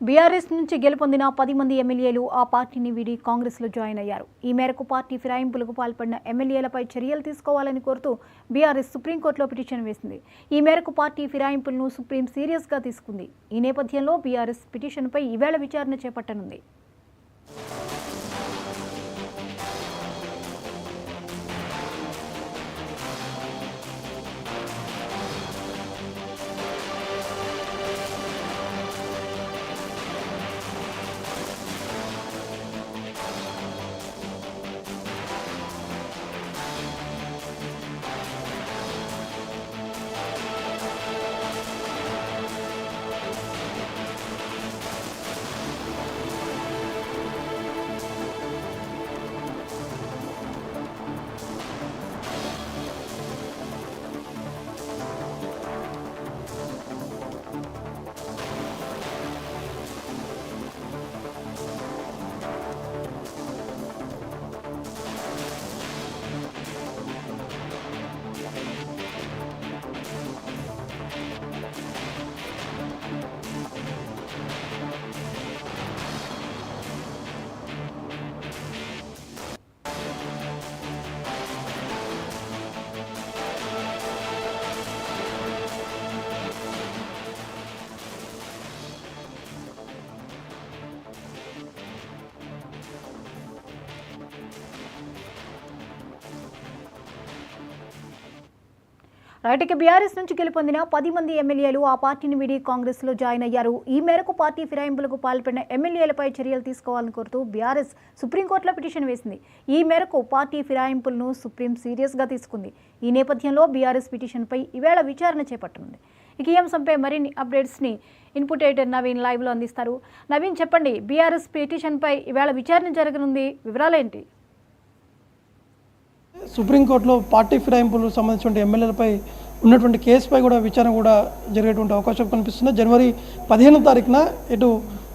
BRS నుంచి గెలుపొందిన 10 మంది ఎమ్మెల్యేలు ఆ పార్టీని వీడి కాంగ్రెస్లో జాయిన్ అయ్యారు. ఈ మేరకు పార్టీ ఫిరాయింపులకు పాల్పడిన ఎమ్మెల్యేలపై చర్యలు తీసుకోవాలని కోరుతూ బీఆర్ఎస్ సుప్రీంకోర్టులో పిటిషన్ వేసింది. ఈ మేరకు పార్టీ ఫిరాయింపులను సుప్రీం సీరియస్గా తీసుకుంది. ఈ నేపథ్యంలో బీఆర్ఎస్ పిటిషన్పై ఈవేళ విచారణ చేపట్టనుంది. రైట్కి బీఆర్ఎస్ నుంచి గెలుపొందిన 10 మంది ఎమ్మెల్యేలు ఆ పార్టీని వీడి కాంగ్రెస్లో జాయిన్ అయ్యారు. ఈ మేరకు పార్టీ ఫిరాయింపులకు పాల్పడిన ఎమ్మెల్యేలపై చర్యలు తీసుకోవాలని కోరుతూ బీఆర్ఎస్ సుప్రీంకోర్టులో పిటిషన్ వేసింది. ఈ మేరకు పార్టీ ఫిరాయింపులను సుప్రీం సీరియస్గా తీసుకుంది. ఈ నేపథ్యంలో బీఆర్ఎస్ పిటిషన్పై ఈవేళ విచారణ చేపట్టనుంది. ఇక ఈ అంశంపై మరిన్ని అప్డేట్స్ని ఇన్పుట్ ఎడిటర్ నవీన్ లైవ్లో అందిస్తారు. నవీన్, చెప్పండి, బీఆర్ఎస్ పిటిషన్పై ఈవేళ విచారణ జరగనుంది, వివరాలేంటి? సుప్రీంకోర్టులో పార్టీ ఫిరాయింపులకు సంబంధించిన ఎమ్మెల్యేలపై ఉన్నటువంటి కేసుపై కూడా విచారణ కూడా జరిగేటువంటి అవకాశం కనిపిస్తుంది. జనవరి 15వ తారీఖున ఇటు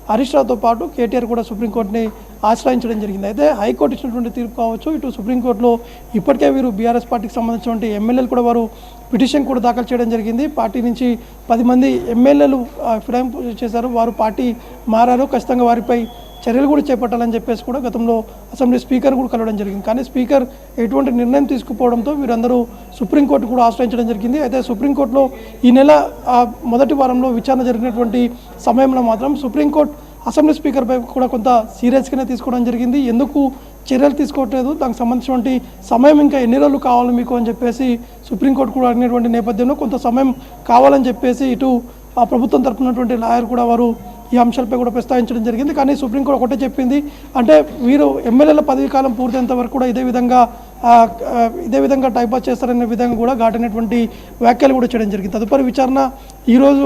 హరీష్ రావుతో పాటు కేటీఆర్ కూడా సుప్రీంకోర్టుని ఆశ్రయించడం జరిగింది. అయితే హైకోర్టు ఇచ్చినటువంటి తీర్పు కావచ్చు, ఇటు సుప్రీంకోర్టులో ఇప్పటికే వీరు బీఆర్ఎస్ పార్టీకి సంబంధించినటువంటి ఎమ్మెల్యేలు కూడా వారు పిటిషన్ కూడా దాఖలు చేయడం జరిగింది. పార్టీ నుంచి 10 మంది ఎమ్మెల్యేలు ఫిరాయింపు చేశారు, వారు పార్టీ మారారు, ఖచ్చితంగా వారిపై చర్యలు కూడా చేపట్టాలని చెప్పేసి కూడా గతంలో అసెంబ్లీ స్పీకర్ కూడా కలవడం జరిగింది. కానీ స్పీకర్ ఎటువంటి నిర్ణయం తీసుకుపోవడంతో వీరందరూ సుప్రీంకోర్టు కూడా ఆశ్రయించడం జరిగింది. అయితే సుప్రీంకోర్టులో ఈ నెల మొదటి వారంలో విచారణ జరిగినటువంటి సమయంలో మాత్రం సుప్రీంకోర్టు అసెంబ్లీ స్పీకర్పై కూడా కొంత సీరియస్గానే తీసుకోవడం జరిగింది. ఎందుకు చర్యలు తీసుకోవట్లేదు, దానికి సంబంధించినటువంటి సమయం ఇంకా ఎన్ని రోజులు కావాలి మీకు అని చెప్పేసి సుప్రీంకోర్టు కూడా అడిగినటువంటి నేపథ్యంలో కొంత సమయం కావాలని చెప్పేసి ఇటు ఆ ప్రభుత్వం తరపునటువంటి లాయర్ కూడా వారు ఈ అంశాలపై కూడా ప్రస్తావించడం జరిగింది. కానీ సుప్రీంకోర్టు ఒకటే చెప్పింది, అంటే వీరు ఎమ్మెల్యేల పదవీ కాలం పూర్తయినంత వరకు కూడా ఇదే విధంగా టైపాస్ చేస్తారనే విధంగా కూడా ఘాటైనటువంటి వ్యాఖ్యలు కూడా చేయడం జరిగింది. తదుపరి విచారణ ఈరోజు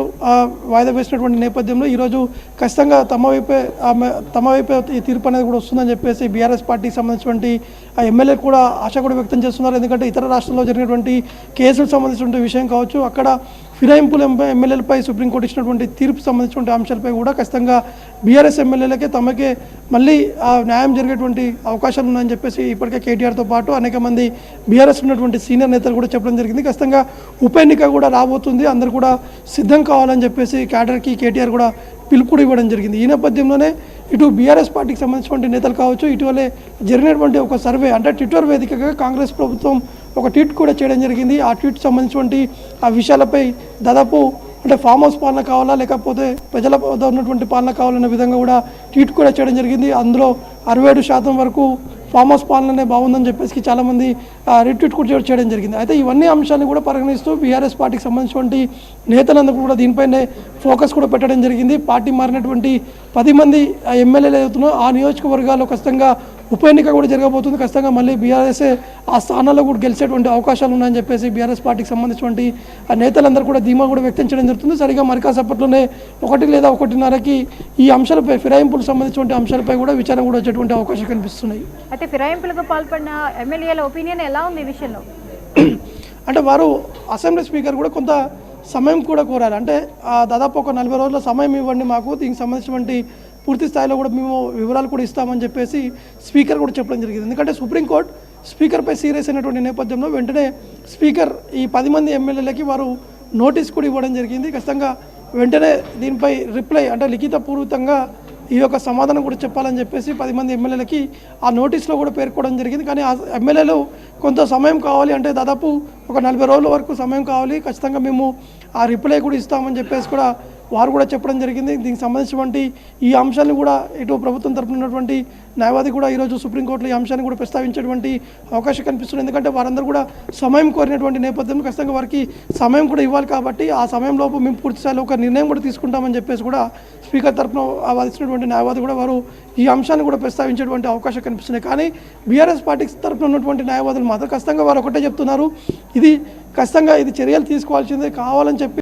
వాయిదా వేసినటువంటి నేపథ్యంలో ఈరోజు ఖచ్చితంగా తమ వైపే ఈ తీర్పు అనేది కూడా వస్తుందని చెప్పేసి బీఆర్ఎస్ పార్టీకి సంబంధించినటువంటి ఎమ్మెల్యేలు కూడా ఆశ కూడా వ్యక్తం చేస్తున్నారు. ఎందుకంటే ఇతర రాష్ట్రాల్లో జరిగినటువంటి కేసులకు సంబంధించినటువంటి విషయం కావచ్చు, అక్కడ ఫిరాయింపులు ఎమ్మెల్యేలపై సుప్రీంకోర్టు ఇచ్చినటువంటి తీర్పు సంబంధించిన అంశాలపై కూడా ఖచ్చితంగా బీఆర్ఎస్ ఎమ్మెల్యేలకే తమకే మళ్ళీ న్యాయం జరిగేటువంటి అవకాశాలు ఉన్నాయని చెప్పేసి ఇప్పటికే కేటీఆర్తో పాటు అనేక మంది బీఆర్ఎస్ ఉన్నటువంటి సీనియర్ నేతలు కూడా చెప్పడం జరిగింది. ఖచ్చితంగా ఉప ఎన్నిక కూడా రాబోతుంది, అందరూ కూడా సిద్ధం కావాలని చెప్పేసి క్యాడర్కి కేటీఆర్ కూడా పిలుపు కూడా ఇవ్వడం జరిగింది. ఈ నేపథ్యంలోనే ఇటు బీఆర్ఎస్ పార్టీకి సంబంధించినటువంటి నేతలు కావచ్చు, ఇటీవలే జరిగినటువంటి ఒక సర్వే, అంటే ట్విట్టర్ వేదికగా కాంగ్రెస్ ప్రభుత్వం ఒక ట్వీట్ కూడా చేయడం జరిగింది. ఆ ట్వీట్ సంబంధించినటువంటి ఆ విషయాలపై దాదాపు అంటే ఫామ్ హౌస్ పాలన కావాలా లేకపోతే ప్రజల వద్ద ఉన్నటువంటి పాలన కావాలనే విధంగా కూడా ట్వీట్ కూడా చేయడం జరిగింది. అందులో 67% వరకు ఫామ్ హౌస్ పాలననే బాగుందని చెప్పేసి చాలామంది రీట్వీట్ కూడా చేయడం జరిగింది. అయితే ఇవన్నీ అంశాలను కూడా పరిగణిస్తూ బీఆర్ఎస్ పార్టీకి సంబంధించినటువంటి నేతలందరూ కూడా దీనిపైనే ఫోకస్ కూడా పెట్టడం జరిగింది. పార్టీ మారినటువంటి 10 మంది ఎమ్మెల్యేలు అవుతున్నారో ఆ నియోజకవర్గాల్లో ఖచ్చితంగా ఉప ఎన్నిక కూడా జరగబోతుంది. ఖచ్చితంగా మళ్ళీ బీఆర్ఎస్ ఆ స్థానాల్లో కూడా గెలిచేటువంటి అవకాశాలు ఉన్నాయని చెప్పేసి బీఆర్ఎస్ పార్టీకి సంబంధించినటువంటి నేతలందరూ కూడా ధీమా కూడా వ్యక్తం చేయడం జరుగుతుంది. సరిగా మరి కాసేపట్లోనే 1 లేదా 1:30కి ఈ అంశాలపై ఫిరాయింపులకు సంబంధించినటువంటి అంశాలపై కూడా విచారణ కూడా వచ్చేటువంటి అవకాశం కనిపిస్తున్నాయి. అయితే ఫిరాయింపులకు పాల్పడిన ఎమ్మెల్యేల ఒపీనియన్ ఎలా ఉంది ఈ విషయంలో? అంటే వారు అసెంబ్లీ స్పీకర్ కూడా కొంత సమయం కూడా కోరారు. అంటే దాదాపు ఒక 40 రోజుల సమయం ఇవ్వండి మాకు, దీనికి సంబంధించినటువంటి పూర్తి స్థాయిలో కూడా మేము వివరాలు కూడా ఇస్తామని చెప్పేసి స్పీకర్ కూడా చెప్పడం జరిగింది. ఎందుకంటే సుప్రీంకోర్టు స్పీకర్పై సీరియస్ అయినటువంటి నేపథ్యంలో వెంటనే స్పీకర్ ఈ 10 మంది ఎమ్మెల్యేలకి వారు నోటీస్ కూడా ఇవ్వడం జరిగింది. ఖచ్చితంగా వెంటనే దీనిపై రిప్లై అంటే లిఖితపూర్వకంగా ఈ యొక్క సమాధానం కూడా చెప్పాలని చెప్పేసి 10 మంది ఎమ్మెల్యేలకి ఆ నోటీస్లో కూడా పేర్కోవడం జరిగింది. కానీ ఆ ఎమ్మెల్యేలు కొంత సమయం కావాలి అంటే దాదాపు ఒక 40 రోజుల వరకు సమయం కావాలి, ఖచ్చితంగా మేము ఆ రిప్లై కూడా ఇస్తామని చెప్పేసి కూడా వారు కూడా చెప్పడం జరిగింది. దీనికి సంబంధించినటువంటి ఈ అంశాన్ని కూడా ఇటు ప్రభుత్వం తరపున ఉన్నటువంటి న్యాయవాది కూడా ఈరోజు సుప్రీంకోర్టులో ఈ అంశాన్ని కూడా ప్రస్తావించేటువంటి అవకాశం కనిపిస్తుంది. ఎందుకంటే వారందరూ కూడా సమయం కోరినటువంటి నేపథ్యంలో ఖచ్చితంగా వారికి సమయం కూడా ఇవ్వాలి కాబట్టి ఆ సమయంలోపు మేము పూర్తిస్థాయిలో ఒక నిర్ణయం కూడా తీసుకుంటామని చెప్పేసి కూడా స్పీకర్ తరపున వాదించినటువంటి న్యాయవాది కూడా వారు ఈ అంశాన్ని కూడా ప్రస్తావించేటువంటి అవకాశం కనిపిస్తున్నాయి. కానీ బీఆర్ఎస్ పార్టీకి తరపున ఉన్నటువంటి న్యాయవాదులు మాత్రం ఖచ్చితంగా వారు ఒకటే చెప్తున్నారు, ఇది ఖచ్చితంగా ఇది చర్యలు తీసుకోవాల్సిందే కావాలని చెప్పి